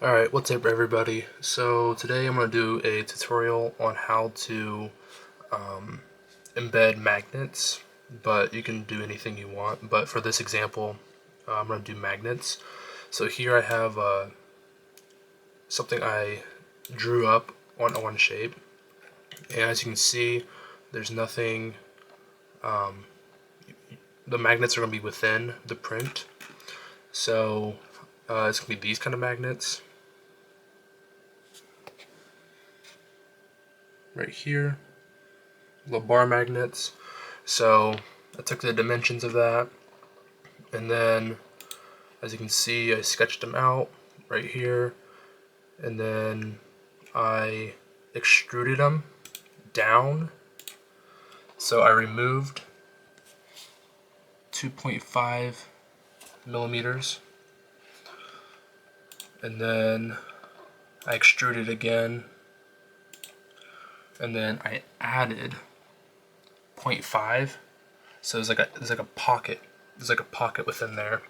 Alright, what's up everybody? So today I'm going to do a tutorial on how to embed magnets, but you can do anything you want. But for this example, I'm going to do magnets. So here I have something I drew up on one shape, and as you can see, there's nothing, the magnets are going to be within the print. So it's going to be these kind of magnets. Right here, little bar magnets. So I took the dimensions of that, and then as you can see I sketched them out right here, and then I extruded them down. So I removed 2.5 millimeters, and then I extruded again, and then I added 0.5. So there's like a pocket. There's like a pocket within there,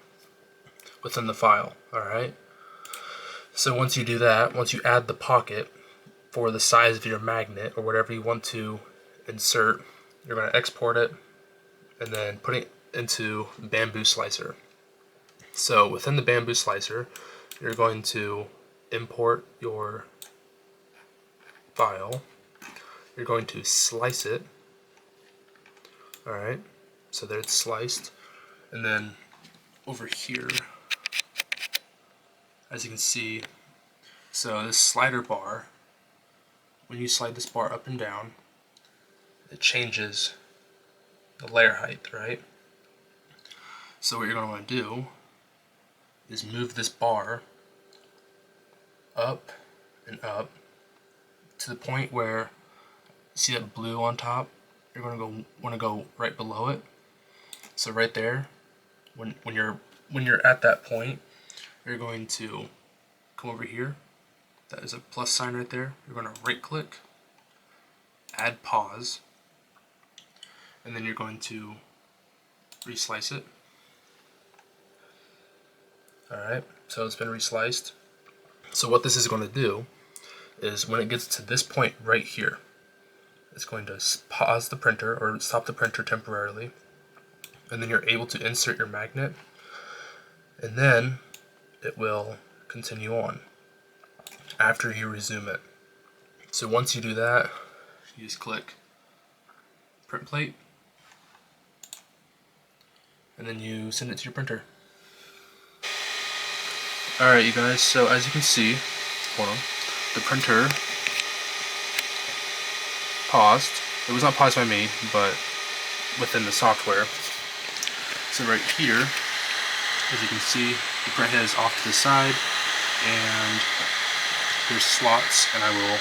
within the file. All right. So once you do that, once you add the pocket for the size of your magnet or whatever you want to insert, you're going to export it and then put it into Bambu Slicer. So within the Bambu Slicer, you're going to import your file. You're going to slice it. Alright, so there it's sliced. And then over here, as you can see, so this slider bar, when you slide this bar up and down, it changes the layer height, right? So what you're going to want to do is move this bar up and up to the point where, see that blue on top? You're going to want to go right below it. So right there, when you're at that point, you're going to come over here. That is a plus sign right there. You're going to right click, add pause, and then you're going to reslice it. Alright, so it's been resliced. So what this is going to do is when it gets to this point right here, it's going to pause the printer or stop the printer temporarily, and then you're able to insert your magnet, and then it will continue on after you resume it. So once you do that, you just click print plate, and then you send it to your printer. Alright you guys, so as you can see, hold on, the printer paused. It was not paused by me, but within the software. So right here, as you can see, the print head is off to the side, and there's slots, and I will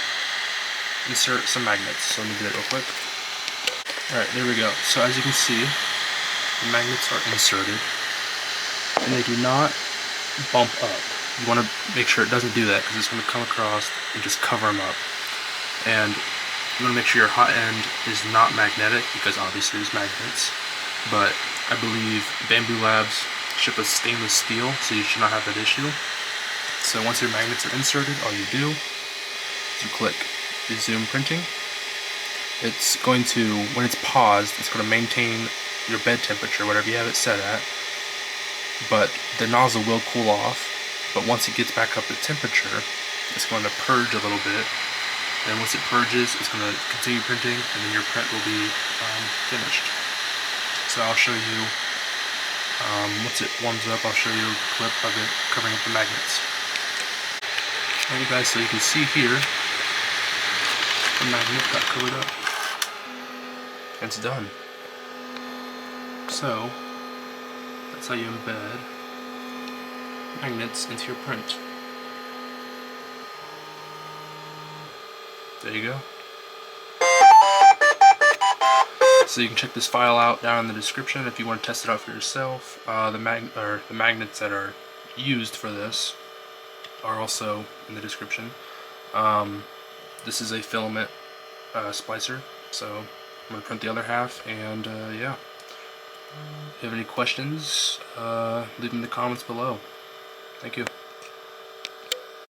insert some magnets. So let me do that real quick. Alright, there we go. So as you can see, the magnets are inserted, and they do not bump up. You want to make sure it doesn't do that, because it's going to come across and just cover them up. And you want to make sure your hot end is not magnetic, because obviously there's magnets. But I believe Bambu Labs ship a stainless steel, so you should not have that issue. So once your magnets are inserted, all you do is you click resume printing. It's going to, when it's paused, it's going to maintain your bed temperature, whatever you have it set at. But the nozzle will cool off. But once it gets back up to temperature, it's going to purge a little bit. And once it purges, it's going to continue printing, and then your print will be finished. So I'll show you, once it warms up, I'll show you a clip of it covering up the magnets. Alright guys, so you can see here, the magnet got covered up. And it's done. So, that's how you embed magnets into your print. There you go. So you can check this file out down in the description if you want to test it out for yourself. The magnets that are used for this are also in the description. This is a filament splicer, so I'm going to print the other half, and yeah. If you have any questions, leave them in the comments below. Thank you.